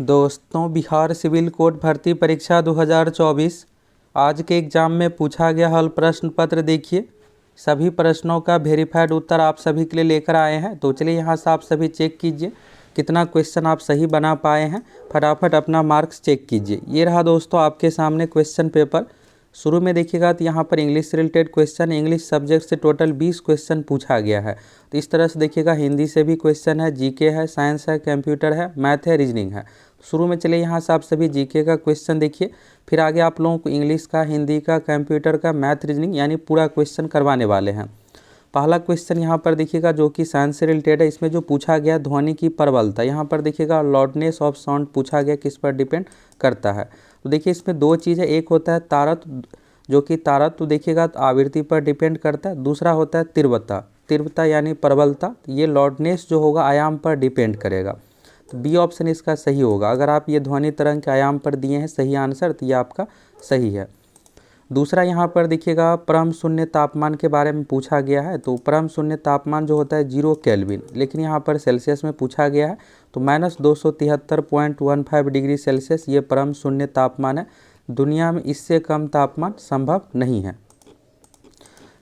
दोस्तों, Bihar civil code भर्ती परीक्षा 2024 आज के एग्ज़ाम में पूछा गया हल प्रश्न पत्र देखिए। सभी प्रश्नों का वेरीफाइड उत्तर आप सभी के लिए लेकर आए हैं। तो चलिए यहाँ से आप सभी चेक कीजिए कितना क्वेश्चन आप सही बना पाए हैं। फटाफट अपना मार्क्स चेक कीजिए। ये रहा दोस्तों आपके सामने क्वेश्चन पेपर। शुरू में देखिएगा तो यहाँ पर इंग्लिश से रिलेटेड क्वेश्चन, इंग्लिश सब्जेक्ट से टोटल 20 क्वेश्चन पूछा गया है। तो इस तरह से देखिएगा हिंदी से भी क्वेश्चन है, जीके है, साइंस है, कंप्यूटर है, मैथ है, रीजनिंग है। शुरू में चलिए यहाँ से आप सभी जीके का क्वेश्चन देखिए, फिर आगे आप लोगों को इंग्लिश का, हिंदी का, कंप्यूटर का, मैथ, रीजनिंग यानी पूरा क्वेश्चन करवाने वाले हैं। पहला क्वेश्चन यहाँ पर देखिएगा जो कि साइंस से रिलेटेड है। इसमें जो पूछा गया ध्वनि की प्रबलता, यहाँ पर देखिएगा लाउडनेस ऑफ साउंड पूछा गया, किस पर डिपेंड करता है। तो देखिए इसमें दो चीज़ है, एक होता है तारत, जो कि तारत तो देखिएगा तो आवृत्ति पर डिपेंड करता है। दूसरा होता है तीव्रता, तीव्रता यानी प्रबलता, ये लाउडनेस जो होगा आयाम पर डिपेंड करेगा। तो बी ऑप्शन इसका सही होगा। अगर आप ये ध्वनि तरंग के आयाम पर दिए हैं सही आंसर, तो ये आपका सही है। दूसरा यहाँ पर देखिएगा परम शून्य तापमान के बारे में पूछा गया है। तो परम शून्य तापमान जो होता है 0 केल्विन, लेकिन यहाँ पर सेल्सियस में पूछा गया है। तो -273.15 डिग्री सेल्सियस ये परम शून्य तापमान है। दुनिया में इससे कम तापमान संभव नहीं है।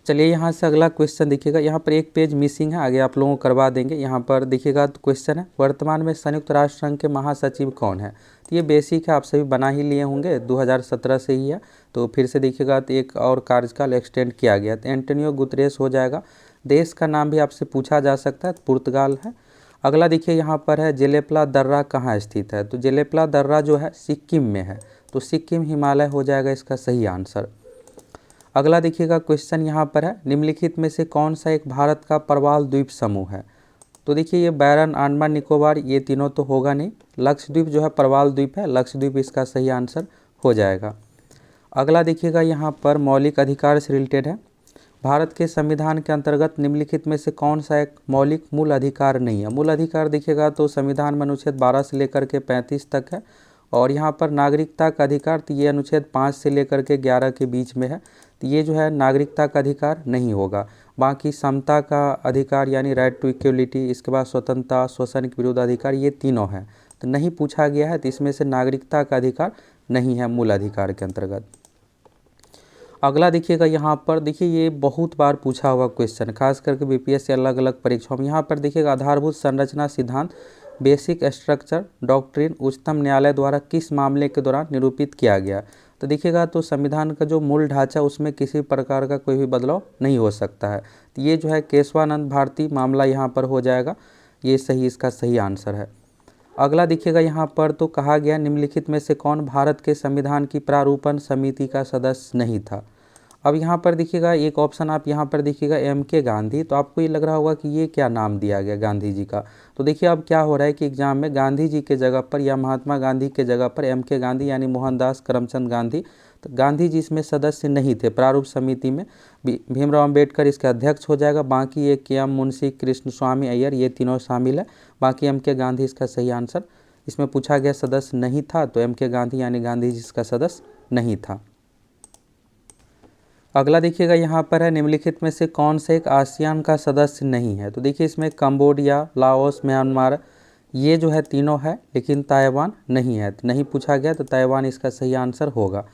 चलिए यहाँ से अगला क्वेश्चन देखिएगा। यहाँ पर एक पेज मिसिंग है, आगे आप लोगों को करवा देंगे। यहाँ पर देखिएगा तो क्वेश्चन है, वर्तमान में संयुक्त राष्ट्र संघ के महासचिव कौन है। तो ये बेसिक है, आप सभी बना ही लिए होंगे, 2017 से ही है। तो फिर से देखिएगा तो एक और कार्यकाल एक्सटेंड किया गया, तो एंटोनियो गुतरेस हो जाएगा। देश का नाम भी आपसे पूछा जा सकता है, पुर्तगाल है। अगला देखिए यहाँ पर है जेलेपला दर्रा कहाँ स्थित है। तो जेलेपला दर्रा जो है सिक्किम में है, तो सिक्किम हिमालय हो जाएगा इसका सही आंसर। अगला देखिएगा क्वेश्चन यहाँ पर है, निम्नलिखित में से कौन सा एक भारत का प्रवाल द्वीप समूह है। तो देखिए ये बैरन, अंडमान निकोबार, ये तीनों तो होगा नहीं। लक्षद्वीप जो है प्रवाल द्वीप है, लक्षद्वीप इसका सही आंसर हो जाएगा। अगला देखिएगा यहाँ पर मौलिक अधिकार से रिलेटेड है। भारत के संविधान के अंतर्गत निम्नलिखित में से कौन सा एक मौलिक मूल अधिकार नहीं है। मूल अधिकार देखिएगा तो संविधान में अनुच्छेद 12 से लेकर के 35 तक है। और यहाँ पर नागरिकता का अधिकार, तो ये अनुच्छेद 5 से लेकर के 11 के बीच में है। तो ये जो है नागरिकता का अधिकार नहीं होगा। बाकी समता का अधिकार यानी राइट टू इक्वलिटी, इसके बाद स्वतंत्रता, शोषण के विरुद्ध अधिकार, ये तीनों हैं। तो नहीं पूछा गया है, तो इसमें से नागरिकता का अधिकार नहीं है मूल अधिकार के अंतर्गत। अगला देखिएगा यहाँ पर, देखिए ये बहुत बार पूछा हुआ क्वेश्चन, खास करके बीपीएससी अलग अलग परीक्षाओं में। यहाँ पर देखिएगा आधारभूत संरचना सिद्धांत, बेसिक स्ट्रक्चर डॉक्ट्रिन उच्चतम न्यायालय द्वारा किस मामले के दौरान निरूपित किया गया। तो देखिएगा तो संविधान का जो मूल ढांचा उसमें किसी प्रकार का कोई भी बदलाव नहीं हो सकता है। तो ये जो है केशवानंद भारती मामला यहाँ पर हो जाएगा, ये सही इसका सही आंसर है। अगला देखिएगा यहाँ पर तो कहा गया निम्नलिखित में से कौन भारत के संविधान की प्रारूपण समिति का सदस्य नहीं था। अब यहाँ पर देखिएगा एक ऑप्शन आप यहाँ पर देखिएगा MK गांधी। तो आपको ये लग रहा होगा कि ये क्या नाम दिया गया गांधी जी का। तो देखिए अब क्या हो रहा है कि एग्जाम में गांधी जी के जगह पर या महात्मा गांधी के जगह पर MK गांधी यानी मोहनदास करमचंद गांधी, तो गांधी जी इसमें सदस्य नहीं थे प्रारूप समिति में। भीमराव अम्बेडकर इसके अध्यक्ष हो जाएगा। बाकी ये KM मुंशी, कृष्ण स्वामी अय्यर, ये तीनों शामिल है। बाकी MK गांधी इसका सही आंसर। इसमें पूछा गया सदस्य नहीं था, तो MK गांधी यानी गांधी जी इसका सदस्य नहीं था। अगला देखिएगा यहाँ पर है, निम्नलिखित में से कौन से एक आसियान का सदस्य नहीं है। तो देखिए इसमें कंबोडिया, लाओस, म्यांमार, ये जो है तीनों है, लेकिन ताइवान नहीं है। तो नहीं पूछा गया, तो ताइवान इसका सही आंसर होगा।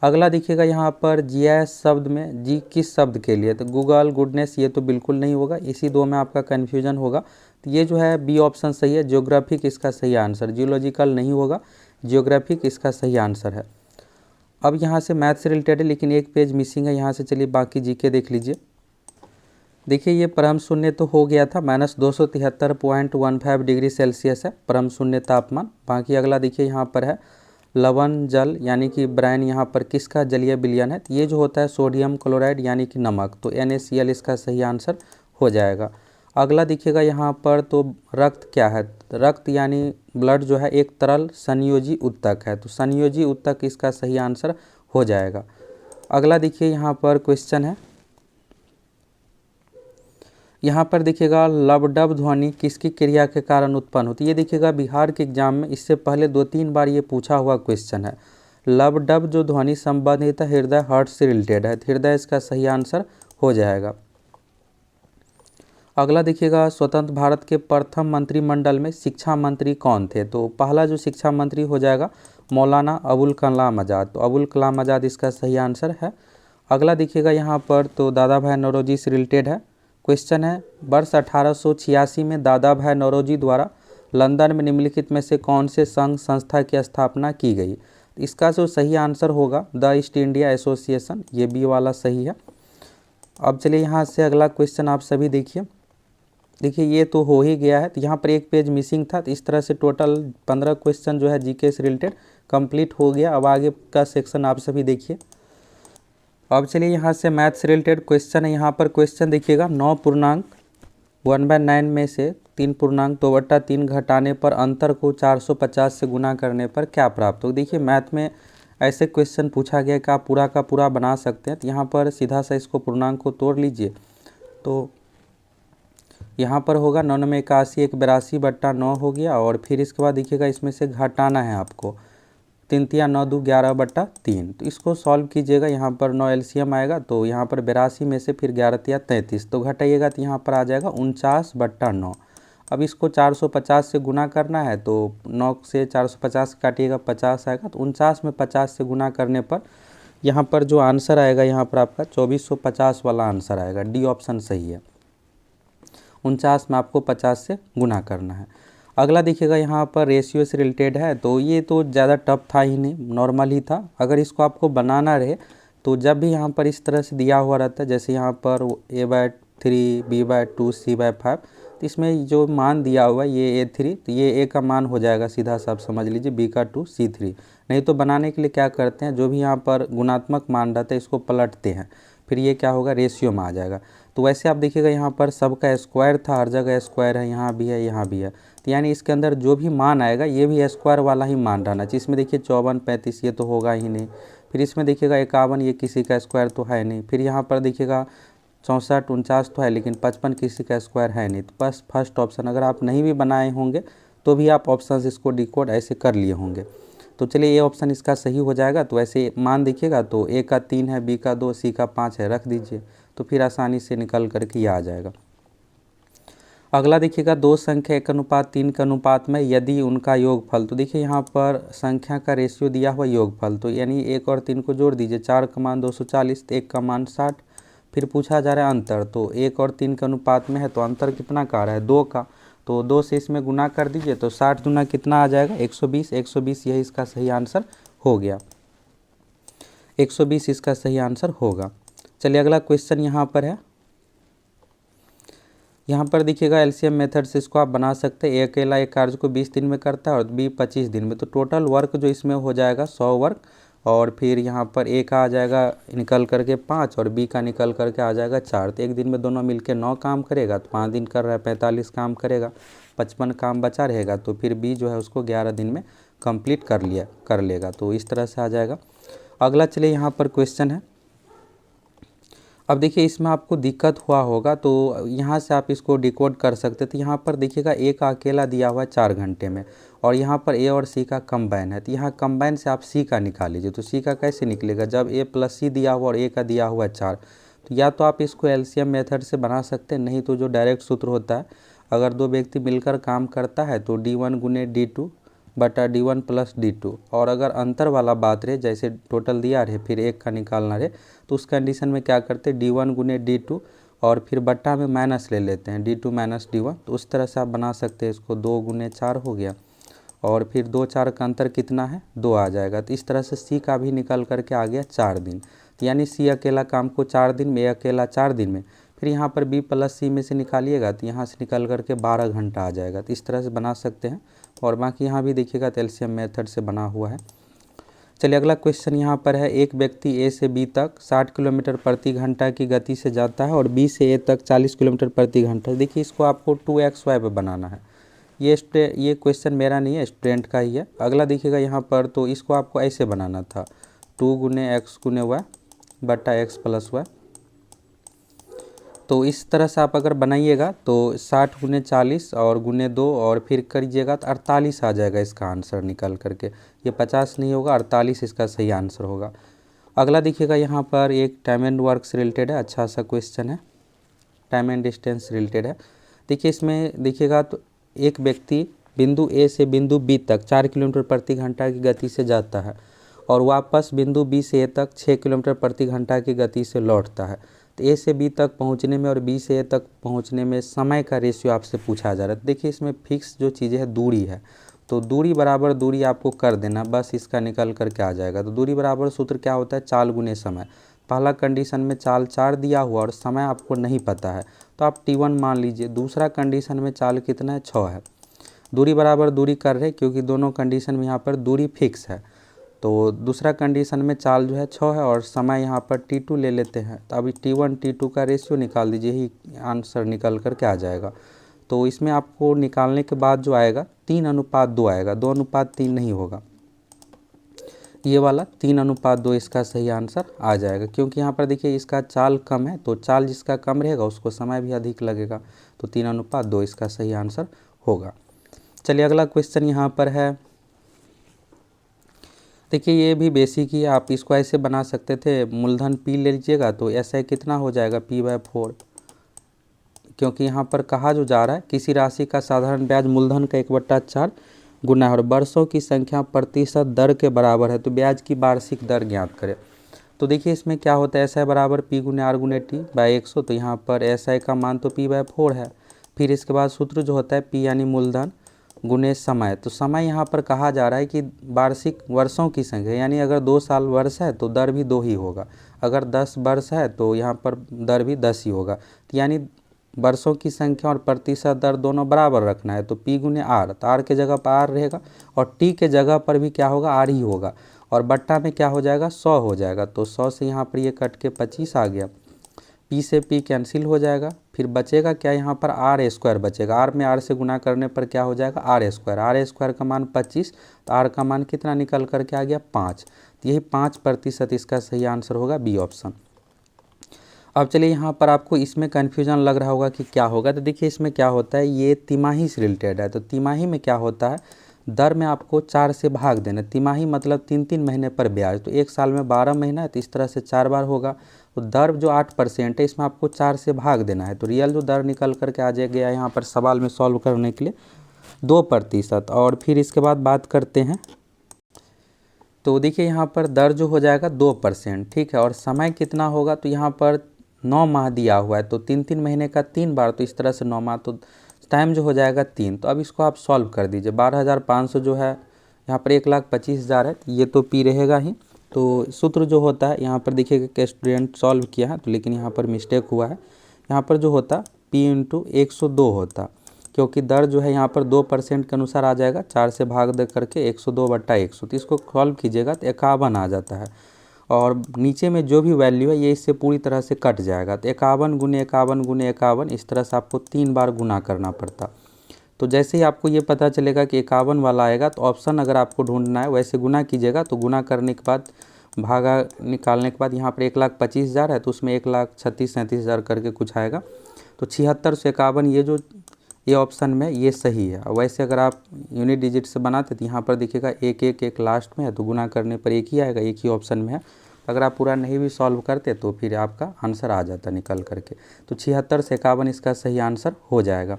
अगला देखिएगा यहाँ पर GIS शब्द में जी किस शब्द के लिए। तो गूगल, गुडनेस, ये तो बिल्कुल नहीं होगा। इसी दो में आपका कन्फ्यूजन होगा। तो ये जो है बी ऑप्शन सही है, जियोग्राफिक इसका सही आंसर। जियोलॉजिकल नहीं होगा, जियोग्राफिक इसका सही आंसर है। अब यहाँ से मैथ से रिलेटेड है, लेकिन एक पेज मिसिंग है। यहाँ से चलिए बाकी जीके देख लीजिए। देखिए ये परम शून्य तो हो गया था, -273.15 डिग्री सेल्सियस है परम शून्य तापमान। बाकी अगला देखिए यहाँ पर है लवण जल यानी कि ब्राइन, यहाँ पर किसका जलीय विलयन है। ये जो होता है सोडियम क्लोराइड यानी कि नमक, तो NaCl इसका सही आंसर हो जाएगा। अगला देखिएगा यहाँ पर तो रक्त क्या है। रक्त यानी ब्लड जो है एक तरल संयोजी उत्तक है, तो संयोजी उत्तक इसका सही आंसर हो जाएगा। अगला देखिए यहाँ पर क्वेश्चन है, यहाँ पर देखिएगा लबडब ध्वनि किसकी क्रिया के कारण उत्पन्न होती है। ये देखिएगा बिहार के एग्जाम में इससे पहले 2-3 बार ये पूछा हुआ क्वेश्चन है। लबडब जो ध्वनि संबंधित है हृदय, हार्ट से रिलेटेड है, हृदय इसका सही आंसर हो जाएगा। अगला देखिएगा, स्वतंत्र भारत के प्रथम मंत्रिमंडल में शिक्षा मंत्री कौन थे? तो पहला जो शिक्षा मंत्री हो जाएगा मौलाना अबुल कलाम आज़ाद। तो अबुल कलाम आज़ाद इसका सही आंसर है। अगला देखिएगा यहाँ पर तो दादा भाई नौरोजी से रिलेटेड है। क्वेश्चन है, वर्ष 1886 में दादा भाई नौरोजी द्वारा लंदन में निम्नलिखित में से कौन से संघ संस्था की स्थापना की गई? इसका जो सही आंसर होगा द ईस्ट इंडिया एसोसिएशन, ये बी वाला सही है। अब चलिए यहाँ से अगला क्वेश्चन आप सभी देखिए। देखिए ये तो हो ही गया है, तो यहाँ पर एक पेज मिसिंग था, तो इस तरह से टोटल 15 क्वेश्चन जो है जीके से रिलेटेड कंप्लीट हो गया। अब आगे का सेक्शन आप सभी देखिए। अब चलिए यहाँ से मैथ से रिलेटेड क्वेश्चन है। यहाँ पर क्वेश्चन देखिएगा, 9 पूर्णांक 1/9 में से 3 पूर्णांक 2/3 घटाने पर अंतर को 450 से गुना करने पर क्या प्राप्त हो? देखिए मैथ में ऐसे क्वेश्चन पूछा गया कि आप पूरा का पूरा बना सकते हैं। तो यहाँ पर सीधा सा इसको पूर्णांक को तोड़ लीजिए, तो यहाँ पर होगा 9 में 81 1 82/9 हो गया। और फिर इसके बाद देखिएगा इसमें से घटाना है आपको, 3 3 9 2 11/3। तो इसको सॉल्व कीजिएगा, यहाँ पर 9 एलसीएम आएगा, तो यहाँ पर 82 में से फिर 11 3 33, तो घटाइएगा तो यहाँ पर आ जाएगा 49/9। अब इसको 450 से गुना करना है, तो 9 से 450 काटिएगा 50 आएगा, तो 49 में 50 से गुना करने पर यहाँ पर जो आंसर आएगा यहाँ पर आपका 2450 वाला आंसर आएगा। डी ऑप्शन सही है। 49 में आपको 50 से गुना करना है। अगला देखिएगा यहाँ पर रेशियो से रिलेटेड है, तो ये तो ज़्यादा टफ था ही नहीं, नॉर्मल ही था। अगर इसको आपको बनाना रहे तो जब भी यहाँ पर इस तरह से दिया हुआ रहता है, जैसे यहाँ पर A/3 B/2 C/5, तो इसमें जो मान दिया हुआ है ये A3, तो ये A का मान हो जाएगा, सीधा सा आप समझ लीजिए B का 2 C3। नहीं तो बनाने के लिए क्या करते हैं, जो भी यहाँ पर गुणात्मक मान रहता है इसको पलटते हैं, फिर ये क्या होगा रेशियो में आ जाएगा। तो वैसे आप देखिएगा यहाँ पर सबका स्क्वायर था, हर जगह स्क्वायर है, यहाँ भी है यहाँ भी है, तो यानी इसके अंदर जो भी मान आएगा ये भी स्क्वायर वाला ही मान रहना चाहिए। इसमें देखिए 54 35 ये तो होगा ही नहीं। फिर इसमें देखिएगा 51 ये किसी का स्क्वायर तो है नहीं। फिर यहाँ पर देखिएगा 64 49 तो है, लेकिन 55 किसी का स्क्वायर है नहीं। तो बस फर्स्ट ऑप्शन, अगर आप नहीं भी बनाए होंगे तो भी आप ऑप्शन इसको डिकोड ऐसे कर लिए होंगे। तो चलिए ये ऑप्शन इसका सही हो जाएगा। तो ऐसे मान देखिएगा तो A का 3 है, B का 2, C का 5 है, रख दीजिए, तो फिर आसानी से निकल करके ये आ जाएगा। अगला देखिएगा, 2 संख्या 1:3 के अनुपात में यदि उनका योगफल, तो देखिए यहाँ पर संख्या का रेशियो दिया हुआ योगफल, तो यानी 1 और 3 को जोड़ दीजिए, 4 का मान 240, 1 का मान 60। फिर पूछा जा रहा है अंतर, तो 1 और 3 के अनुपात में है, तो अंतर कितना का आ रहा है 2 का, तो 2 से इसमें गुना कर दीजिए, तो 60 गुना कितना आ जाएगा 120। 120 यही इसका सही आंसर हो गया, 120 इसका सही आंसर होगा। चलिए अगला क्वेश्चन यहाँ पर है। यहाँ पर देखिएगा एलसीएम मेथड से इसको आप बना सकते हैं। A अकेला एक कार्य को 20 दिन में करता है और B 25 दिन में, तो टोटल वर्क जो इसमें हो जाएगा 100 वर्क। और फिर यहाँ पर A का आ जाएगा निकल करके 5 और B का निकल करके आ जाएगा 4। तो एक दिन में दोनों मिलके 9 काम करेगा, तो 5 दिन कर रहा है 45 काम करेगा, 55 काम बचा रहेगा, तो फिर B जो है उसको 11 दिन में कंप्लीट कर लेगा। तो इस तरह से आ जाएगा। अगला चलिए यहाँ पर क्वेश्चन है। अब देखिए इसमें आपको दिक्कत हुआ होगा, तो यहाँ से आप इसको डिकोड कर सकते थे। यहाँ पर देखिएगा A का अकेला दिया हुआ है 4 घंटे में, और यहाँ पर A और C का कंबाइन है, तो यहाँ कंबाइन से आप C का निकाल लीजिए। तो C का कैसे निकलेगा, जब A + C दिया हुआ और A का दिया हुआ है 4, तो या तो आप इसको एलसीएम मेथड से बना सकते हैं, नहीं तो जो डायरेक्ट सूत्र होता है, अगर 2 व्यक्ति मिलकर काम करता है तो D1 गुने D2 बटा D1 + D2। और अगर अंतर वाला बात रहे, जैसे टोटल दिया रहे फिर 1 का निकालना रहे, तो उस कंडीशन में क्या करते हैं D1 गुने D2 और फिर बट्टा में माइनस ले लेते हैं D2 - D1। तो उस तरह से आप बना सकते हैं इसको। 2 गुने 4 हो गया, और फिर 2 4 का अंतर कितना है 2 आ जाएगा। तो इस तरह से C का भी निकल करके आ गया 4 दिन, तो यानी C अकेला काम को 4 दिन में, A अकेला 4 दिन में। फिर यहाँ पर B + C में से निकालिएगा तो यहाँ से निकल करके 12 घंटा आ जाएगा। तो इस तरह से बना सकते हैं। और बाकी यहाँ भी देखिएगा तो एलसीएम मेथड से बना हुआ है। चलिए अगला क्वेश्चन यहाँ पर है। एक व्यक्ति A से B तक 60 किलोमीटर प्रति घंटा की गति से जाता है और B से A तक 40 किलोमीटर प्रति घंटा। देखिए इसको आपको 2xy पे बनाना है। ये क्वेश्चन मेरा नहीं है, स्टूडेंट का ही है। अगला देखिएगा यहाँ पर, तो इसको आपको ऐसे बनाना था 2 गुने x गुने y बटा x + y। तो इस तरह से आप अगर बनाइएगा तो 60 गुने 40 और गुने 2 और फिर करिएगा तो 48 आ जाएगा इसका आंसर निकल करके। ये 50 नहीं होगा, 48 इसका सही आंसर होगा। अगला देखिएगा यहाँ पर एक टाइम एंड वर्क से रिलेटेड है, अच्छा सा क्वेश्चन है। टाइम एंड डिस्टेंस रिलेटेड है। देखिए इसमें देखिएगा तो एक व्यक्ति बिंदु ए से बिंदु बी तक 4 किलोमीटर प्रति घंटा की गति से जाता है और वापस बिंदु बी से ए तक 6 किलोमीटर प्रति घंटा की गति से लौटता है। तो ए से बी तक पहुंचने में और बी से ए तक पहुंचने में समय का रेशियो आपसे पूछा जा रहा है। देखिए इसमें फिक्स जो चीज़ें है दूरी है, तो दूरी बराबर दूरी आपको कर देना, बस इसका निकल करके आ जाएगा। तो दूरी बराबर सूत्र क्या होता है, चाल गुने समय। पहला कंडीशन में चाल 4 दिया हुआ और समय आपको नहीं पता है तो आप T1 मान लीजिए। दूसरा कंडीशन में चाल कितना है, 6 है। दूरी बराबर दूरी कर रहे क्योंकि दोनों कंडीशन में यहाँ पर दूरी फिक्स है। तो दूसरा कंडीशन में चाल जो है 6 है और समय यहाँ पर T2 ले लेते हैं। तो अभी T1 T2 का रेशियो निकाल दीजिए, ही आंसर निकल करके आ जाएगा। तो इसमें आपको निकालने के बाद जो आएगा 3:2 आएगा, 2:3 नहीं होगा, ये वाला 3:2 इसका सही आंसर आ जाएगा। क्योंकि यहाँ पर देखिए इसका चाल कम है, तो चाल जिसका कम रहेगा उसको समय भी अधिक लगेगा, तो 3:2 इसका सही आंसर होगा। चलिए अगला क्वेश्चन यहाँ पर है। देखिए ये भी बेसिक ही है, आप इसको ऐसे बना सकते थे, मूलधन P ले लीजिएगा तो ऐसा कितना हो जाएगा P/4, क्योंकि यहाँ पर कहा जो जा रहा है किसी राशि का साधारण ब्याज मूलधन का 1/4 गुना है और वर्षों की संख्या प्रतिशत दर के बराबर है, तो ब्याज की वार्षिक दर ज्ञात करें। तो देखिए इसमें क्या होता है, SI बराबर P गुने R गुने T बाय 100, तो यहाँ पर SI का मान तो P/4 है। फिर इसके बाद सूत्र जो होता है P यानी मूलधन गुने समय, तो समय यहाँ पर कहा जा रहा है कि वार्षिक वर्षों की संख्या, यानी अगर 2 साल वर्ष है तो दर भी 2 ही होगा, अगर 10 वर्ष है तो यहाँ पर दर भी 10 ही होगा। तो यानी वर्षों की संख्या और प्रतिशत दर दोनों बराबर रखना है, तो P गुने R, तो R के जगह पर R रहेगा और T के जगह पर भी क्या होगा, R ही होगा, और बट्टा में क्या हो जाएगा, 100 हो जाएगा। तो 100 से यहाँ पर ये कट के 25 आ गया, P से P कैंसिल हो जाएगा, फिर बचेगा क्या, यहाँ पर R² बचेगा। R में R से गुना करने पर क्या हो जाएगा, R² का मान 25, तो R का मान कितना निकल करके आ गया, 5। तो यही 5% इसका सही आंसर होगा, बी ऑप्शन। अब चलिए यहाँ पर आपको इसमें कन्फ्यूजन लग रहा होगा कि क्या होगा, तो देखिए इसमें क्या होता है, ये तिमाही से रिलेटेड है। तो तिमाही में क्या होता है, दर में आपको 4 से भाग देना। तिमाही मतलब 3-3 महीने पर ब्याज, तो एक साल में 12 महीना है तो इस तरह से 4 बार होगा। तो दर जो 8% है इसमें आपको 4 से भाग देना है, तो रियल जो दर निकल करके आ जाएगा यहाँ पर सवाल में सॉल्व करने के लिए 2%। और फिर इसके बाद बात करते हैं, तो देखिए यहाँ पर दर जो हो जाएगा 2%, ठीक है, और समय कितना होगा, तो यहाँ पर 9 माह दिया हुआ है, तो 3-3 महीने का 3 बार, तो इस तरह से 9 माह, तो टाइम जो हो जाएगा 3। तो अब इसको आप सॉल्व कर दीजिए। 12,500 जो है यहाँ पर 1,25,000 है, ये तो P रहेगा ही। तो सूत्र जो होता है यहाँ पर देखिएगा कि स्टूडेंट सॉल्व किया है, तो लेकिन यहाँ पर मिस्टेक हुआ है। यहाँ पर जो होता P × 102 होता, क्योंकि दर जो है यहाँ पर 2% के अनुसार आ जाएगा, 4 से भाग दे करके 102/100, तो इसको सॉल्व कीजिएगा तो 51 आ जाता है। और नीचे में जो भी वैल्यू है ये इससे पूरी तरह से कट जाएगा, तो 51 × 51 × 51, इस तरह से आपको 3 बार गुना करना पड़ता। तो जैसे ही आपको ये पता चलेगा कि 51 वाला आएगा, तो ऑप्शन अगर आपको ढूंढना है वैसे गुना कीजिएगा, तो गुना करने के बाद भागा निकालने के बाद यहाँ पर 1,25,000 है, तो उसमें 1,36,37,000 करके कुछ आएगा, तो 76 से 51 ये ऑप्शन में ये सही है। वैसे अगर आप यूनिट डिजिट से बनाते तो यहाँ पर देखिएगा 1 लास्ट में है, तो गुना करने पर एक ही आएगा, एक ही ऑप्शन में है। अगर आप पूरा नहीं भी सॉल्व करते तो फिर आपका आंसर आ जाता निकल करके, तो 76 से 51 इसका सही आंसर हो जाएगा।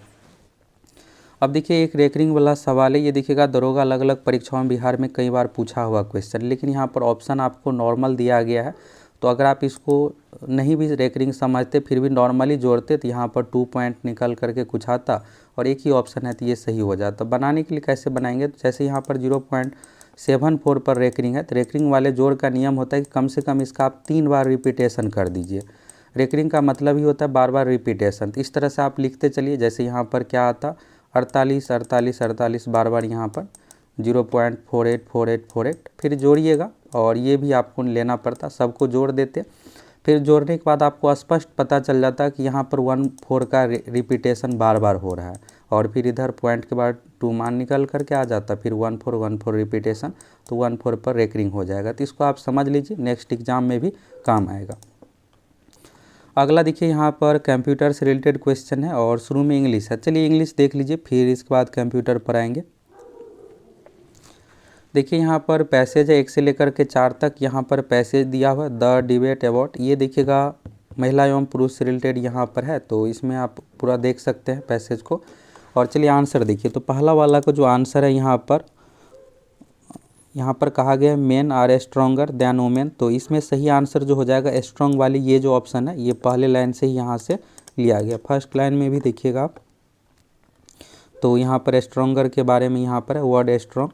अब देखिए एक रेकरिंग वाला सवाल है, ये देखिएगा दरोगा अलग अलग परीक्षाओं में बिहार में कई बार पूछा हुआ क्वेश्चन, लेकिन यहाँ पर ऑप्शन आपको नॉर्मल दिया गया है, तो अगर आप इसको नहीं भी रेकरिंग समझते फिर भी नॉर्मली जोड़ते तो यहाँ पर 2 पॉइंट निकल करके कुछ आता और एक ही ऑप्शन है तो ये सही हो जाता। बनाने के लिए कैसे बनाएंगे, तो जैसे यहाँ पर 0.74 पर रेकरिंग है, तो रेकरिंग वाले जोड़ का नियम होता है कि कम से कम इसका आप 3 बार रिपीटेशन कर दीजिए। रेकरिंग का मतलब ही होता है बार बार रिपीटेशन, तो इस तरह से आप लिखते चलिए। जैसे यहाँ पर क्या आता, 48 48 48 बार बार यहाँ पर 0.484848, फिर जोड़िएगा, और ये भी आपको लेना पड़ता, सबको जोड़ देते। फिर जोड़ने के बाद आपको स्पष्ट पता चल जाता कि यहाँ पर 14 का रिपीटेशन बार बार हो रहा है, और फिर इधर पॉइंट के बाद 2 मान निकल करके आ जाता, फिर 14 रिपीटेशन, तो 14 पर रेकरिंग हो जाएगा। तो इसको आप समझ लीजिए, नेक्स्ट एग्जाम में भी काम आएगा। अगला देखिए यहाँ पर कंप्यूटर से रिलेटेड क्वेश्चन है और शुरू में इंग्लिश है। चलिए इंग्लिश देख लीजिए, फिर इसके बाद कंप्यूटर पर आएंगे। देखिए यहाँ पर पैसेज है 1 से लेकर के 4 तक, यहाँ पर पैसेज दिया हुआ है द डिबेट अबाउट, ये देखिएगा महिला एवं पुरुष से रिलेटेड यहाँ पर है, तो इसमें आप पूरा देख सकते हैं पैसेज को। और चलिए आंसर देखिए, तो पहला वाला का जो आंसर है यहाँ पर कहा गया है men are stronger than women, तो इसमें सही आंसर जो हो जाएगा स्ट्रॉन्ग वाली ये जो ऑप्शन है, ये पहले लाइन से ही यहाँ से लिया गया। फर्स्ट लाइन में भी देखिएगा आप, तो यहाँ पर स्ट्रोंगर के बारे में यहाँ पर है वर्ड स्ट्रॉन्ग।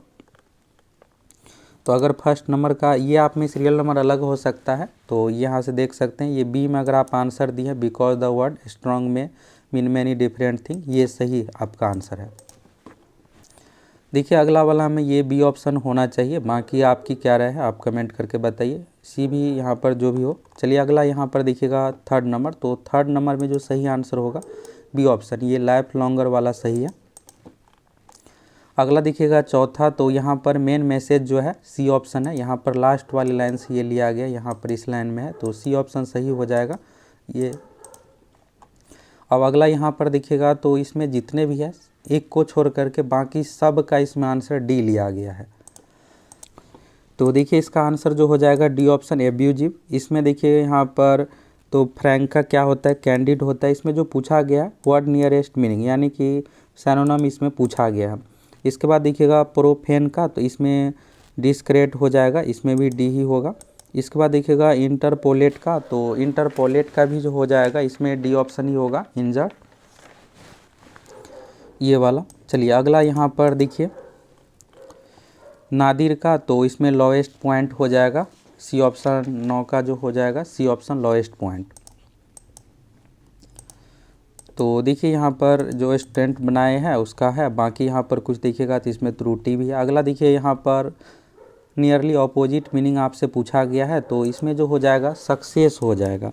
तो अगर फर्स्ट नंबर का ये आप में सीरियल नंबर अलग हो सकता है, तो यहाँ से देख सकते हैं ये बी में अगर आप आंसर दिए बिकॉज द वर्ड स्ट्रॉन्ग में मीन मैनी डिफरेंट थिंग, ये सही आपका आंसर है। देखिए अगला वाला में ये बी ऑप्शन होना चाहिए, बाकी आपकी क्या राय है आप कमेंट करके बताइए, सी भी यहाँ पर जो भी हो। चलिए अगला यहाँ पर देखिएगा थर्ड नंबर, तो थर्ड नंबर में जो सही आंसर होगा बी ऑप्शन, ये लाइफ लॉन्गर वाला सही है। अगला देखिएगा चौथा, तो यहाँ पर मेन मैसेज जो है सी ऑप्शन है, यहाँ पर लास्ट वाली लाइन से ये लिया गया, यहाँ पर इस लाइन में है, तो सी ऑप्शन सही हो जाएगा ये। अब अगला यहाँ पर देखिएगा, तो इसमें जितने भी है एक को छोड़ करके बाकी सब का इसमें आंसर डी लिया गया है। तो देखिए इसका आंसर जो हो जाएगा डी ऑप्शन एब्यूजिव। इसमें देखिए यहाँ पर तो फ्रैंक का क्या होता है, कैंडिड होता है। इसमें जो पूछा गया वर्ड नियरेस्ट मीनिंग यानी कि सैनोनिम इसमें पूछा गया है। इसके बाद देखिएगा प्रोफेन का, तो इसमें डिस्क्रेट हो जाएगा, इसमें भी डी ही होगा। इसके बाद देखिएगा इंटरपोलेट का, तो इंटरपोलेट का भी जो हो जाएगा इसमें डी ऑप्शन ही होगा इंजर्ड, ये वाला। चलिए अगला यहाँ पर देखिए नादिर का, तो इसमें लोएस्ट पॉइंट हो जाएगा सी ऑप्शन, 9 का जो हो जाएगा सी ऑप्शन लोएस्ट पॉइंट। तो देखिए यहाँ पर जो स्टूडेंट बनाए हैं उसका है, बाकी यहाँ पर कुछ देखिएगा तो इसमें त्रुटि भी है। अगला देखिए यहाँ पर नियरली ऑपोजिट मीनिंग आपसे पूछा गया है, तो इसमें जो हो जाएगा सक्सेस हो जाएगा।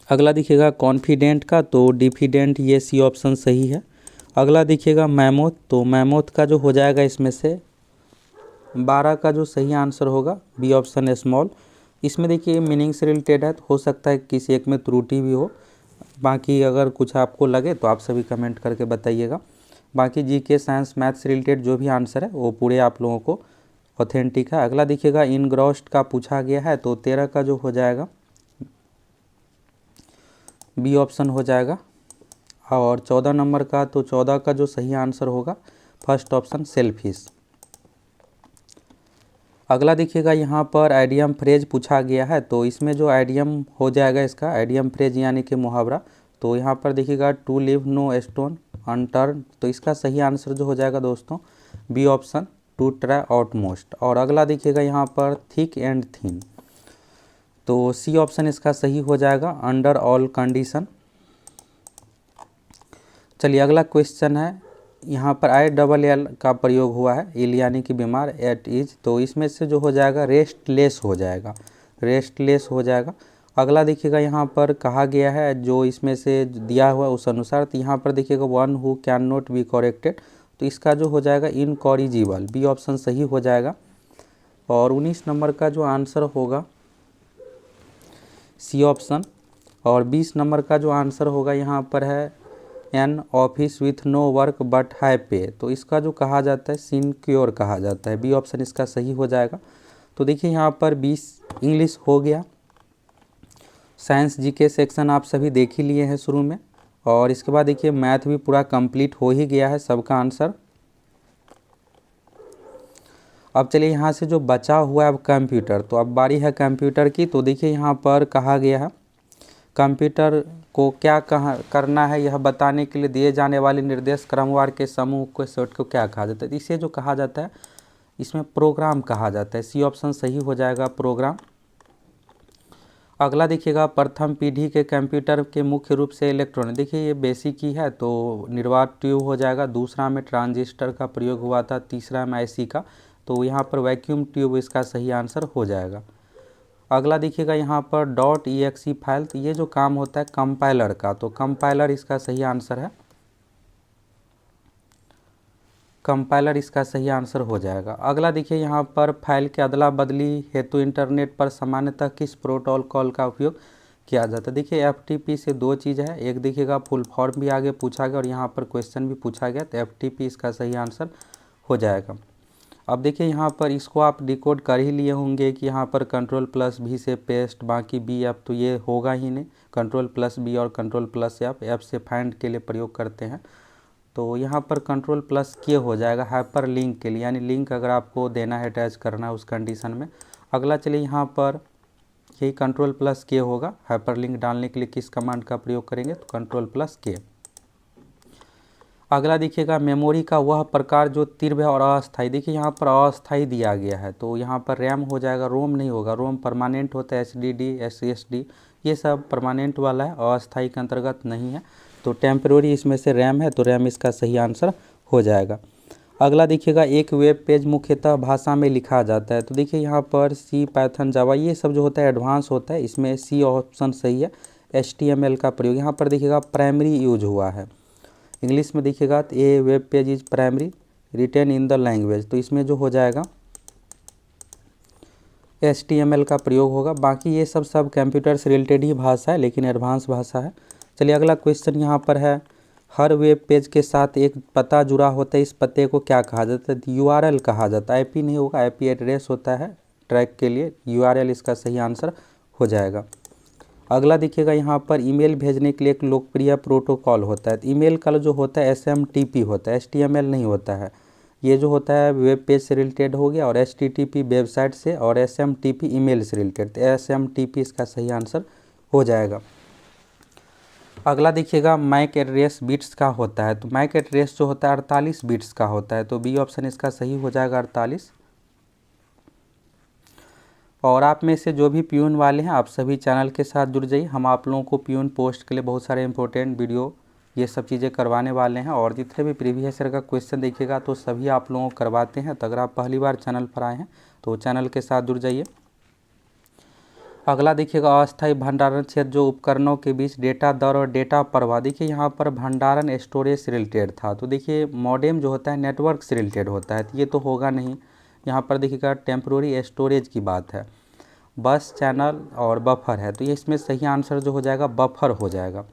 अगला देखिएगा कॉन्फिडेंट का, तो डिफिडेंट ये सी ऑप्शन सही है। अगला देखिएगा मैमोथ, तो मैमोथ का जो हो जाएगा इसमें से 12 का जो सही आंसर होगा बी ऑप्शन स्मॉल। इसमें देखिए मीनिंग से रिलेटेड है, तो हो सकता है किसी एक में त्रुटि भी हो, बाकी अगर कुछ आपको लगे तो आप सभी कमेंट करके बताइएगा। बाकी जीके साइंस मैथ से रिलेटेड जो भी आंसर है वो पूरे आप लोगों को ऑथेंटिक है। अगला देखिएगा इनग्रॉस्ड का पूछा गया है, तो 13 का जो हो जाएगा बी ऑप्शन हो जाएगा। और 14 नंबर का, तो 14 का जो सही आंसर होगा फर्स्ट ऑप्शन सेल्फिश। अगला देखिएगा यहाँ पर आइडियम फ्रेज पूछा गया है, तो इसमें जो आइडियम हो जाएगा इसका आइडियम फ्रेज यानी कि मुहावरा, तो यहाँ पर देखिएगा to leave no stone unturn, तो इसका सही आंसर जो हो जाएगा दोस्तों B option to try out most. और अगला देखिएगा यहाँ पर थिक एंड थिन, तो सी ऑप्शन इसका सही हो जाएगा अंडर ऑल कंडीशन। चलिए अगला क्वेश्चन है, यहाँ पर ILL का प्रयोग हुआ है, इल यानी कि बीमार, एट इज, तो इसमें से जो हो जाएगा रेस्टलेस हो जाएगा, रेस्टलेस हो जाएगा। अगला देखिएगा यहाँ पर कहा गया है जो इसमें से दिया हुआ उस अनुसार, तो यहाँ पर देखिएगा one who can not be corrected, तो इसका जो हो जाएगा इनकॉरिजिबल, बी ऑप्शन सही हो जाएगा। और 19 नंबर का जो आंसर होगा सी ऑप्शन। और 20 नंबर का जो आंसर होगा यहाँ पर है an office with no work but high pay, तो इसका जो कहा जाता है सिनक्योर कहा जाता है, बी ऑप्शन इसका सही हो जाएगा। तो देखिए यहाँ पर 20 इंग्लिश हो गया। साइंस जीके सेक्शन आप सभी देख ही लिए हैं शुरू में, और इसके बाद देखिए मैथ भी पूरा कंप्लीट हो ही गया है सबका आंसर। अब चलिए यहाँ से जो बचा हुआ है अब कंप्यूटर, तो अब बारी है कंप्यूटर की। तो देखिए यहाँ पर कहा गया है कंप्यूटर को क्या करना है यह बताने के लिए दिए जाने वाले निर्देश क्रमवार के समूह को सेट को क्या कहा जाता है, इसे जो कहा जाता है इसमें प्रोग्राम कहा जाता है, सी ऑप्शन सही हो जाएगा प्रोग्राम। अगला देखिएगा प्रथम पीढ़ी के कंप्यूटर के मुख्य रूप से इलेक्ट्रॉनिक, देखिए ये बेसिक ही है तो निर्वात ट्यूब हो जाएगा, दूसरा में ट्रांजिस्टर का प्रयोग हुआ था, तीसरा में IC का, तो यहाँ पर वैक्यूम ट्यूब इसका सही आंसर हो जाएगा। अगला देखिएगा यहाँ पर .exe फाइल, तो ये जो काम होता है कंपाइलर का, तो कंपाइलर इसका सही आंसर है, कंपाइलर इसका सही आंसर हो जाएगा। अगला देखिए यहाँ पर फाइल के अदला बदली हेतु इंटरनेट पर सामान्यतः किस प्रोटोकॉल का उपयोग किया जाता है, देखिए FTP से दो चीज़ है, एक देखिएगा फुल फॉर्म भी आगे पूछा गया और यहाँ पर क्वेश्चन भी पूछा गया, तो FTP इसका सही आंसर हो जाएगा। अब देखिए यहाँ पर इसको आप डिकोड कर ही लिए होंगे कि यहाँ पर Ctrl+V से पेस्ट, बाकी BF तो ये होगा ही नहीं, Ctrl+B और Ctrl+F, F से फाइंड के लिए प्रयोग करते हैं। तो यहाँ पर Ctrl+K हो जाएगा हाइपर लिंक के लिए, यानी लिंक अगर आपको देना है, अटैच करना है उस कंडीशन में। अगला चलिए यहाँ पर यही Ctrl+K होगा, हाइपर लिंक डालने के लिए किस कमांड का प्रयोग करेंगे, तो Ctrl+K। अगला देखिएगा मेमोरी का वह प्रकार जो तीव्र है और अस्थायी। देखिए यहाँ पर अस्थायी दिया गया है, तो यहाँ पर रैम हो जाएगा, रोम नहीं होगा। रोम परमानेंट होता है, HDD SSD ये सब परमानेंट वाला है, अस्थायी के अंतर्गत नहीं है। तो टेम्प्रोरी इसमें से रैम है, तो रैम इसका सही आंसर हो जाएगा। अगला देखिएगा एक वेब पेज मुख्यतः भाषा में लिखा जाता है। तो देखिए यहाँ पर C, पाइथन, जावा ये सब जो होता है एडवांस होता है, इसमें C ऑप्शन सही है। HTML का प्रयोग यहाँ पर देखिएगा प्राइमरी यूज हुआ है। इंग्लिश में देखिएगा तो a web page is primary written in the language, तो इसमें जो हो जाएगा HTML का प्रयोग होगा। बाकी ये सब कंप्यूटर से रिलेटेड ही भाषा है, लेकिन एडवांस भाषा है। चलिए अगला क्वेश्चन यहाँ पर है, हर वेब पेज के साथ एक पता जुड़ा होता है, इस पते को क्या कहा जाता है, URL कहा जाता है। IP नहीं होगा, IP एड्रेस होता है ट्रैक के लिए, URL इसका सही आंसर हो जाएगा। अगला देखिएगा यहाँ पर ईमेल भेजने के लिए एक लोकप्रिय प्रोटोकॉल होता है। ईमेल का जो होता है SMTP होता है, HTML नहीं होता है। ये जो होता है वेब पेज से रिलेटेड हो गया, और HTTP वेबसाइट से, और SMTP ईमेल से रिलेटेड, तो SMTP इसका सही आंसर हो जाएगा। अगला देखिएगा मैक एड्रेस बिट्स का होता है। तो मैक एड्रेस जो होता है 48 बिट्स का होता है, तो B ऑप्शन इसका सही हो जाएगा 48। और आप में से जो भी प्यून वाले हैं आप सभी चैनल के साथ जुड़ जाइए। हम आप लोगों को प्यून पोस्ट के लिए बहुत सारे इंपॉर्टेंट वीडियो ये सब चीज़ें करवाने वाले हैं, और जितने भी प्रीवियस ईयर का क्वेश्चन देखिएगा तो सभी आप लोगों को करवाते हैं। तो अगर आप पहली बार चैनल पर आए हैं तो चैनल के साथ जुड़ जाइए। अगला देखिएगा अस्थायी भंडारण क्षेत्र जो उपकरणों के बीच डेटा दर और डेटा प्रवाह। देखिए यहाँ पर भंडारण स्टोरेज से रिलेटेड था, तो देखिए मॉडेम जो होता है नेटवर्क से रिलेटेड होता है, तो ये तो होगा नहीं। यहाँ पर देखिएगा टेम्प्रोरी स्टोरेज की बात है, बस चैनल और बफर है, तो ये इसमें सही आंसर जो हो जाएगा बफर हो जाएगा।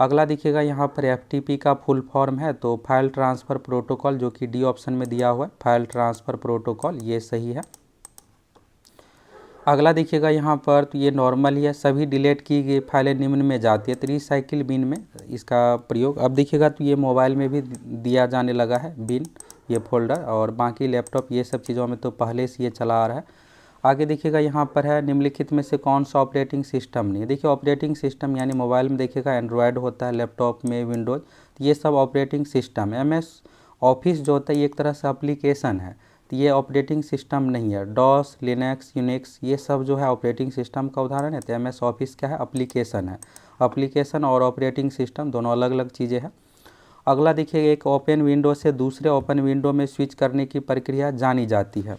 अगला देखिएगा यहाँ पर FTP का फुल फॉर्म है, तो फाइल ट्रांसफ़र प्रोटोकॉल, जो कि D ऑप्शन में दिया हुआ है, फाइल ट्रांसफ़र प्रोटोकॉल ये सही है। अगला देखिएगा यहाँ पर तो ये नॉर्मल ही है, सभी डिलीट की गई फाइलें निम्न में जाती है, तो रिसाइकिल बिन में इसका प्रयोग। अब देखिएगा तो ये मोबाइल में भी दिया जाने लगा है बिन, ये फोल्डर, और बाकी लैपटॉप ये सब चीज़ों में तो पहले से ये चला आ रहा है। आगे देखिएगा यहाँ पर है निम्नलिखित में से कौन सा ऑपरेटिंग सिस्टम नहीं है। देखिए ऑपरेटिंग सिस्टम यानी मोबाइल में देखिएगा एंड्रॉयड होता है, लैपटॉप में विंडोज़, तो ये सब ऑपरेटिंग सिस्टम है। MS ऑफिस जो होता है ये एक तरह से एप्लीकेशन है, तो ये ऑपरेटिंग सिस्टम नहीं है। DOS, लिनक्स, यूनिक्स ये सब जो है ऑपरेटिंग सिस्टम का उदाहरण है, तो MS ऑफिस क्या है, एप्लीकेशन है। एप्लीकेशन और ऑपरेटिंग सिस्टम दोनों अलग अलग चीज़ें हैं। अगला देखिए एक ओपन विंडो से दूसरे ओपन विंडो में स्विच करने की प्रक्रिया जानी जाती है,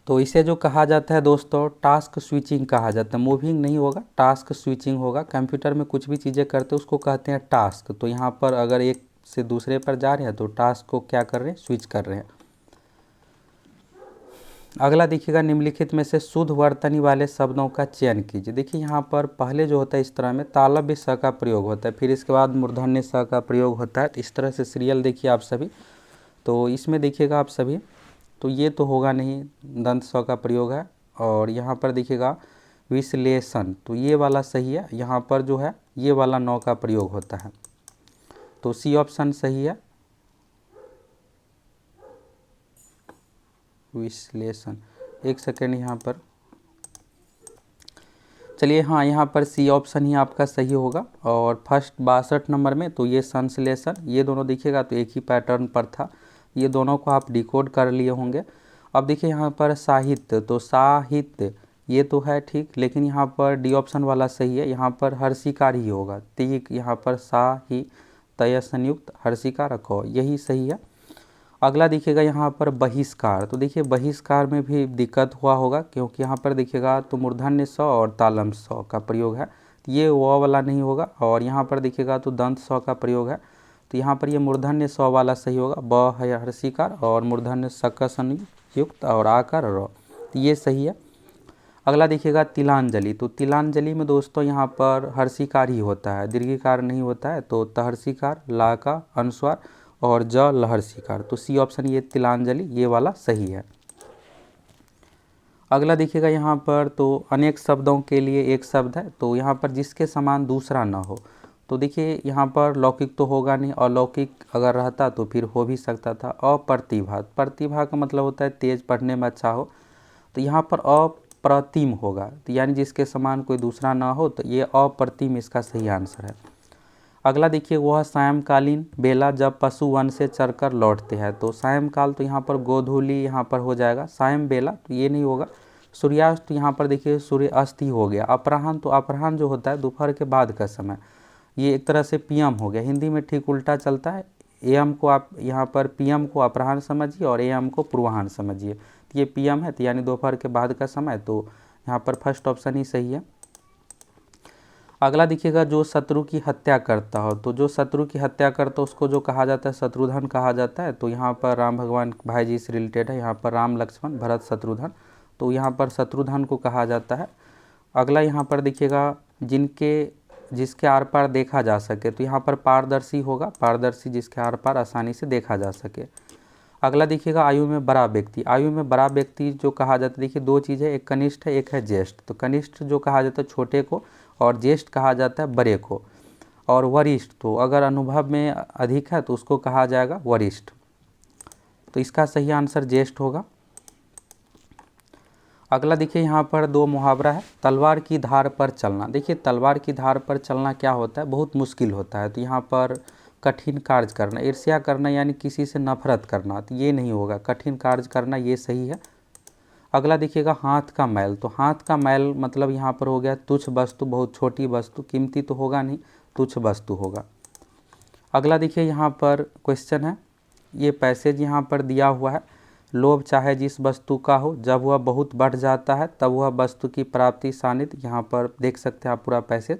तो इसे जो कहा जाता है दोस्तों टास्क स्विचिंग कहा जाता है। मूविंग नहीं होगा, टास्क स्विचिंग होगा। कंप्यूटर में कुछ भी चीज़ें करते हैं उसको कहते हैं टास्क। तो यहाँ पर अगर एक से दूसरे पर जा रहे हैं तो टास्क को क्या कर रहे हैं, स्विच कर रहे हैं। अगला देखिएगा निम्नलिखित में से शुद्ध वर्तनी वाले शब्दों का चयन कीजिए। देखिए यहाँ पर पहले जो होता है इस तरह में तालव्य स का प्रयोग होता है, फिर इसके बाद मूर्धन्य स का प्रयोग होता है। तो इस तरह से सीरियल देखिए आप सभी, तो इसमें देखिएगा आप सभी, तो ये तो होगा नहीं, दंत स का प्रयोग है। और यहाँ पर देखिएगा विश्लेषण, तो ये वाला सही है। यहाँ पर जो है ये वाला 9 का प्रयोग होता है, तो C ऑप्शन सही है, विश्लेषण। एक सेकेंड यहाँ पर, चलिए हाँ यहाँ पर C ऑप्शन ही आपका सही होगा। और फर्स्ट 62 नंबर में तो ये संश्लेषण, ये दोनों देखिएगा तो एक ही पैटर्न पर था, ये दोनों को आप डिकोड कर लिए होंगे। अब देखिए यहाँ पर साहित्य, तो साहित्य ये तो है ठीक, लेकिन यहाँ पर D ऑप्शन वाला सही है, यहाँ पर हर्षिकार ही होगा। तीक यहाँ पर सा ही तय संयुक्त हर्षिकार रखो, यही सही है। अगला देखिएगा यहाँ पर बहिष्कार, तो देखिए बहिष्कार में भी दिक्कत हुआ होगा, क्योंकि यहाँ पर देखिएगा तो मूर्धन्य स और तालम स का प्रयोग है, तो ये वो वाला नहीं होगा। और यहाँ पर देखिएगा तो दंत स का प्रयोग है, तो यहाँ पर ये मूर्धन्य स वाला सही होगा। ब है हर्षिकार और मूर्धन्य स का संयुक्त और आकार र, तो ये सही है। अगला देखिएगा तिलांजलि, तो तिलांजलि में दोस्तों यहाँ पर हर्षिकार ही होता है, दीर्घिकार नहीं होता है, तो तहर्षिकार ला का अनुस्वार और ज लहर शिकार, तो सी ऑप्शन ये तिलांजलि ये वाला सही है। अगला देखिएगा यहाँ पर, तो अनेक शब्दों के लिए एक शब्द है, तो यहाँ पर जिसके समान दूसरा ना हो, तो देखिए यहाँ पर लौकिक तो होगा नहीं, अलौकिक अगर रहता तो फिर हो भी सकता था। अप्रतिभा, प्रतिभा का मतलब होता है तेज, पढ़ने में अच्छा हो, तो यहाँ पर अप्रतिम होगा, तो यानी जिसके समान कोई दूसरा ना हो, तो ये अप्रतिम इसका सही आंसर है। अगला देखिए, वह सायंकालीन बेला जब पशु वन से चरकर लौटते हैं, तो सायंकाल तो यहाँ पर गोधूली यहाँ पर हो जाएगा, सायं बेला तो ये नहीं होगा। सूर्यास्त तो यहाँ पर देखिए सूर्य अस्त ही हो गया। अपराह्न, तो अपराह्न जो होता है दोपहर के बाद का समय, ये एक तरह से पीएम हो गया। हिंदी में ठीक उल्टा चलता है, एएम को आप यहाँ पर पीएम को अपराह्न समझिए और एएम को पूर्वाह्न समझिए। तो ये पीएम है, तो यानी दोपहर के बाद का समय, तो यहाँ पर फर्स्ट ऑप्शन ही सही है। अगला देखिएगा, जो शत्रु की हत्या करता हो, तो जो शत्रु की हत्या करता हो उसको जो कहा जाता है शत्रुघ्न कहा जाता है। तो यहाँ पर राम भगवान भाई जी से रिलेटेड है, यहाँ पर राम लक्ष्मण भरत शत्रुघ्न, तो यहाँ पर शत्रुघ्न को कहा जाता है। अगला यहाँ पर देखिएगा, जिसके आर पार देखा जा सके, तो यहाँ पर पारदर्शी होगा, पारदर्शी जिसके आर पार आसानी से देखा जा सके। अगला देखिएगा, आयु में बड़ा व्यक्ति, आयु में बड़ा व्यक्ति जो कहा जाता है, देखिए दो चीज़ है, एक कनिष्ठ है एक है ज्येष्ठ। तो कनिष्ठ जो कहा जाता है छोटे को, और ज्येष्ठ कहा जाता है बड़े को। और वरिष्ठ, तो अगर अनुभव में अधिक है तो उसको कहा जाएगा वरिष्ठ, तो इसका सही आंसर ज्येष्ठ होगा। अगला देखिए, यहाँ पर दो मुहावरा है, तलवार की धार पर चलना। देखिए तलवार की धार पर चलना क्या होता है, बहुत मुश्किल होता है, तो यहाँ पर कठिन कार्य करना, ईर्ष्या करना यानी किसी से नफरत करना, तो ये नहीं होगा, कठिन कार्य करना ये सही है। अगला देखिएगा, हाथ का मैल, तो हाथ का मैल मतलब यहाँ पर हो गया तुच्छ वस्तु, बहुत छोटी वस्तु, कीमती तो होगा नहीं, तुच्छ वस्तु होगा। अगला देखिए, यहाँ पर क्वेश्चन है, ये पैसेज यहाँ पर दिया हुआ है, लोभ चाहे जिस वस्तु का हो, जब वह बहुत बढ़ जाता है तब वह वस्तु की प्राप्ति सानिध्य, यहाँ पर देख सकते हैं आप पूरा पैसेज।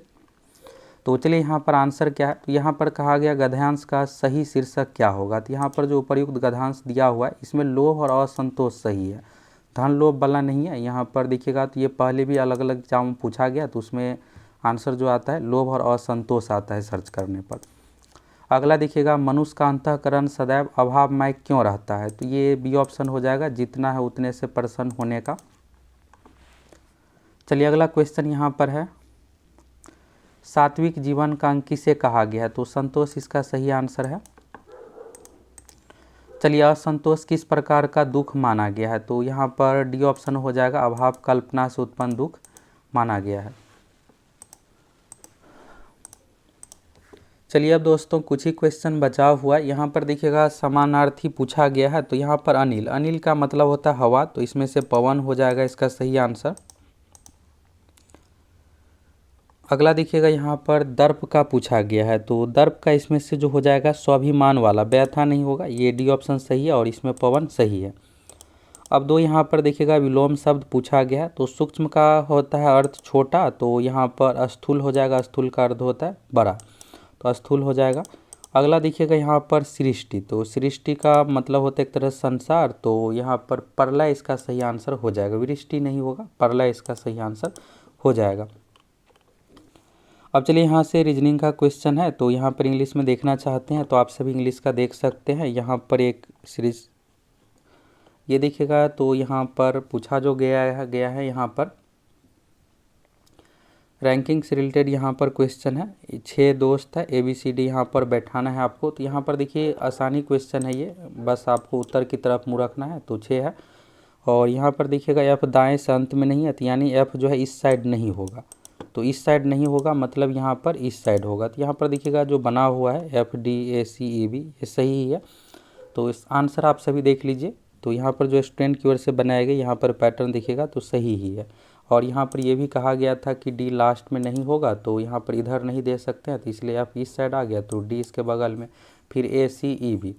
तो चलिए यहाँ पर आंसर क्या है, तो यहाँ पर कहा गया गद्यांश का सही शीर्षक क्या होगा, तो यहाँ पर जो उपर्युक्त गद्यांश दिया हुआ है इसमें लोभ और असंतोष सही है, धन लोभ वाला नहीं है। यहाँ पर देखिएगा तो ये पहले भी अलग अलग एग्जाम में पूछा गया, तो उसमें आंसर जो आता है लोभ और असंतोष आता है सर्च करने पर। अगला देखिएगा, मनुष्य का अंतःकरण सदैव अभावमय क्यों रहता है, तो ये बी ऑप्शन हो जाएगा, जितना है उतने से प्रसन्न होने का। चलिए अगला क्वेश्चन यहाँ पर है, सात्विक जीवन का अंग किसे कहा गया है, तो संतोष इसका सही आंसर है। चलिए, असंतोष किस प्रकार का दुख माना गया है, तो यहाँ पर डी ऑप्शन हो जाएगा, अभाव कल्पना से उत्पन्न दुख माना गया है। चलिए अब दोस्तों कुछ ही क्वेश्चन बचा हुआ है। यहाँ पर देखिएगा समानार्थी पूछा गया है, तो यहाँ पर अनिल, अनिल का मतलब होता है हवा, तो इसमें से पवन हो जाएगा इसका सही आंसर। अगला देखिएगा, यहाँ पर दर्प का पूछा गया है, तो दर्प का इसमें से जो हो जाएगा स्वाभिमान वाला, व्यथा नहीं होगा, ये डी ऑप्शन सही है, और इसमें पवन सही है। अब दो यहाँ पर देखिएगा विलोम शब्द पूछा गया है, तो सूक्ष्म का होता है अर्थ छोटा, तो यहाँ पर स्थूल हो जाएगा, स्थूल का अर्थ होता है बड़ा, तो स्थूल हो जाएगा। अगला देखिएगा यहाँ पर सृष्टि, तो सृष्टि का मतलब होता है एक तरह संसार, तो यहाँ पर प्रलय इसका सही आंसर हो जाएगा, वृष्टि नहीं होगा, प्रलय इसका सही आंसर हो जाएगा। अब चलिए यहाँ से रीजनिंग का क्वेश्चन है, तो यहाँ पर इंग्लिश में देखना चाहते हैं तो आप सभी इंग्लिश का देख सकते हैं। यहाँ पर एक सीरीज ये देखिएगा, तो यहाँ पर पूछा जो गया है यहाँ पर रैंकिंग से रिलेटेड यहाँ पर क्वेश्चन है। 6 दोस्त है, ABCD यहाँ पर बैठाना है आपको, तो यहाँ पर देखिए आसानी क्वेश्चन है ये, बस आपको उत्तर की तरफ मुँह रखना है, तो 6 है। और यहाँ पर देखिएगा F दाएं से अंत में नहीं है, तो यानी F जो है इस साइड नहीं होगा, तो इस साइड नहीं होगा मतलब यहाँ पर इस साइड होगा। तो यहाँ पर देखिएगा जो बना हुआ है FDACEB ये सही ही है, तो इस आंसर आप सभी देख लीजिए। तो यहाँ पर जो स्टूडेंट की ओर से बनाया गया यहाँ पर पैटर्न देखिएगा तो सही ही है। और यहाँ पर ये भी कहा गया था कि D लास्ट में नहीं होगा, तो यहाँ पर इधर नहीं दे सकते हैं, तो इसलिए आप इस साइड आ गया, तो D इसके बगल में, फिर ACEB।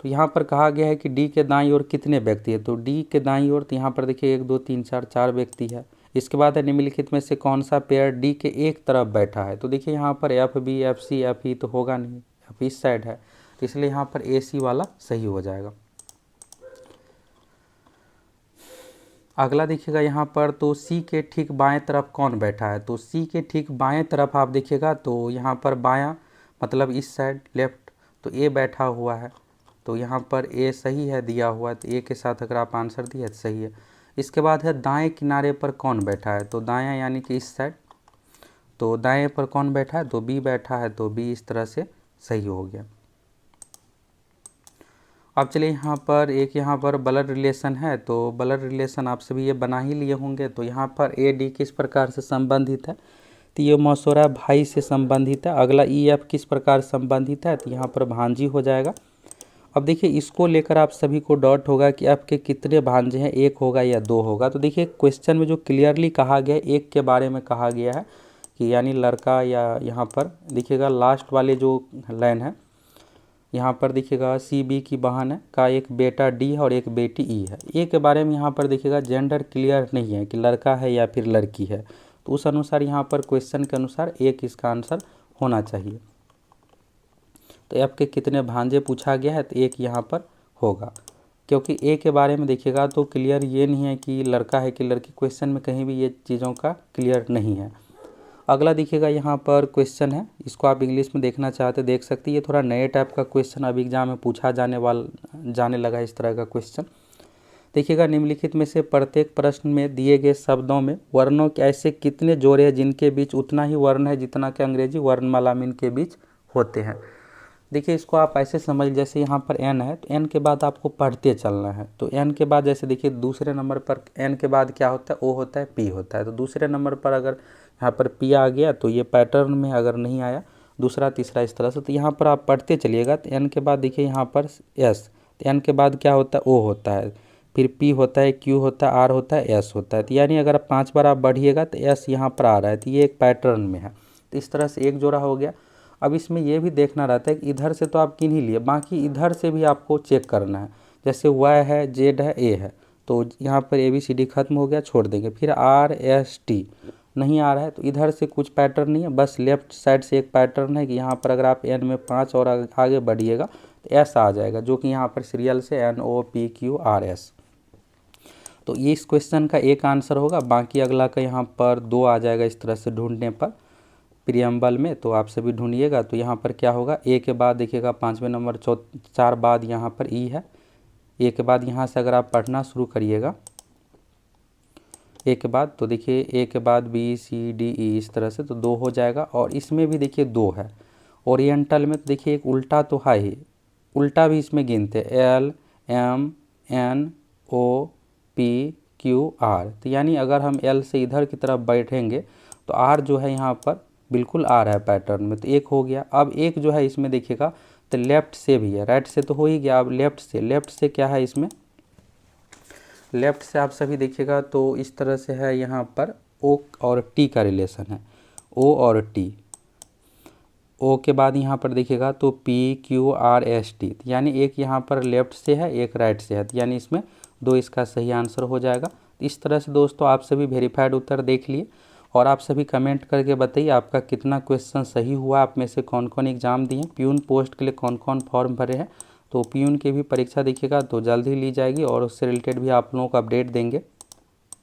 तो यहाँ पर कहा गया है कि D के दाईं ओर कितने व्यक्ति है, तो D के दाईं ओर तो यहाँ पर देखिए 1 2 3 4 4 व्यक्ति है। इसके बाद है निम्नलिखित में से कौन सा पेयर D के एक तरफ बैठा है, तो देखिए यहाँ पर FB FC FE तो होगा नहीं, F इस साइड है, तो इसलिए यहाँ पर AC वाला सही हो जाएगा। अगला देखिएगा यहाँ पर, तो C के ठीक बाएं तरफ कौन बैठा है, तो C के ठीक बाएं तरफ आप देखिएगा तो यहाँ पर बायां मतलब इस साइड लेफ्ट, तो ए बैठा हुआ है, तो यहाँ पर ए सही है दिया हुआ है, तो ए के साथ अगर आप आंसर दिए तो सही है। इसके बाद है दाएं किनारे पर कौन बैठा है, तो दायां यानी कि इस साइड, तो दाएं पर कौन बैठा है, तो बी बैठा है, तो बी इस तरह से सही हो गया। अब चलिए यहाँ पर ब्लड रिलेशन है, तो ब्लड रिलेशन आप सभी ये बना ही लिए होंगे। तो यहाँ पर ए डी किस प्रकार से संबंधित है, तो ये मौसोरा भाई से संबंधित है। अगला ई एफ किस प्रकार संबंधित है, तो यहाँ पर भांजी हो जाएगा। अब देखिए इसको लेकर आप सभी को डाउट होगा कि आपके कितने भांजे हैं, एक होगा या दो होगा। तो देखिए क्वेश्चन में जो क्लियरली कहा गया है, एक के बारे में कहा गया है कि यानी लड़का, या यहाँ पर देखिएगा लास्ट वाले जो लाइन है, यहाँ पर देखिएगा सी बी की बहन है का एक बेटा डी है और एक बेटी ई है। ए के बारे में यहाँ पर देखिएगा जेंडर क्लियर नहीं है कि लड़का है या फिर लड़की है, तो उस अनुसार यहाँ पर क्वेश्चन के अनुसार एक इसका आंसर होना चाहिए। तो आपके कितने भांजे पूछा गया है, तो एक यहाँ पर होगा, क्योंकि ए के बारे में देखिएगा तो क्लियर ये नहीं है कि लड़का है कि लड़की, क्वेश्चन में कहीं भी ये चीज़ों का क्लियर नहीं है। अगला देखिएगा यहाँ पर क्वेश्चन है, इसको आप इंग्लिश में देखना चाहते देख सकते हैं। ये थोड़ा नए टाइप का क्वेश्चन अब एग्जाम में पूछा जाने लगा इस तरह का क्वेश्चन। देखिएगा निम्नलिखित में से प्रत्येक प्रश्न में दिए गए शब्दों में वर्णों के ऐसे कितने जोड़े हैं जिनके बीच उतना ही वर्ण है जितना कि अंग्रेजी वर्णमाला में इनके बीच होते हैं। देखिए इसको आप ऐसे समझ, जैसे यहाँ पर एन है तो एन के बाद आपको पढ़ते चलना है। तो एन के बाद जैसे देखिए दूसरे नंबर पर एन के बाद क्या होता है, ओ होता है, पी होता है। तो दूसरे नंबर पर अगर यहाँ पर पी आ गया तो ये पैटर्न में अगर नहीं आया, दूसरा तीसरा इस तरह से, तो यहाँ पर आप पढ़ते चलिएगा। तो एन के बाद देखिए यहाँ पर एस, तो एन के बाद क्या होता है, ओ होता है, फिर पी होता है, क्यू होता है, आर होता है, एस होता है। तो यानी अगर 5 बार आप बढ़िएगा तो एस यहाँ पर आ रहा है, तो ये एक पैटर्न में है। तो इस तरह से एक जोड़ा हो गया। अब इसमें ये भी देखना रहता है कि इधर से तो आप गिन ही लिए, बाकी इधर से भी आपको चेक करना है। जैसे वाई है, जेड है, ए है, तो यहाँ पर ए बी सी डी खत्म हो गया, छोड़ देंगे। फिर आर एस टी नहीं आ रहा है, तो इधर से कुछ पैटर्न नहीं है, बस लेफ्ट साइड से एक पैटर्न है कि यहाँ पर अगर आप एन में 5 और आगे बढ़िएगा तो एस आ जाएगा, जो कि यहाँ पर सीरियल से N O P Q R S. तो ये इस क्वेश्चन का एक आंसर होगा, बाकी अगला का यहाँ पर 2 आ जाएगा इस तरह से ढूंढने पर प्रियम्बल में। तो आप सभी ढूंढिएगा। तो यहाँ पर क्या होगा, ए के बाद देखिएगा 5वें नंबर 4 बाद यहाँ पर ई है। ए के बाद यहाँ से अगर आप पढ़ना शुरू करिएगा ए के बाद, तो देखिए ए के बाद बी सी डी ई इस तरह से, तो 2 हो जाएगा। और इसमें भी देखिए 2 है। ओरिएंटल में तो देखिए एक उल्टा तो है ही, उल्टा भी इसमें गिनते L M N O P Q R. तो यानी अगर हम एल से इधर की तरफ बैठेंगे तो आर जो है यहाँ पर बिल्कुल आ रहा है पैटर्न में, तो एक हो गया। अब एक जो है इसमें देखिएगा तो लेफ्ट से भी है, राइट से तो हो ही गया, अब लेफ्ट से क्या है, इसमें लेफ्ट से आप सभी देखिएगा तो इस तरह से है, यहाँ पर ओ और टी का रिलेशन है, ओ और टी। ओ के बाद यहाँ पर देखिएगा तो P Q R S T, यानी एक यहाँ पर लेफ्ट से है, एक राइट से है, यानी इसमें 2 इसका सही आंसर हो जाएगा। इस तरह से दोस्तों आप सभी वेरीफाइड उत्तर देख लिए, और आप सभी कमेंट करके बताइए आपका कितना क्वेश्चन सही हुआ, आप में से कौन कौन एग्जाम दिए, प्यून पोस्ट के लिए कौन कौन फॉर्म भरे हैं। तो प्यून की भी परीक्षा देखिएगा तो जल्द ही ली जाएगी, और उससे रिलेटेड भी आप लोगों को अपडेट देंगे।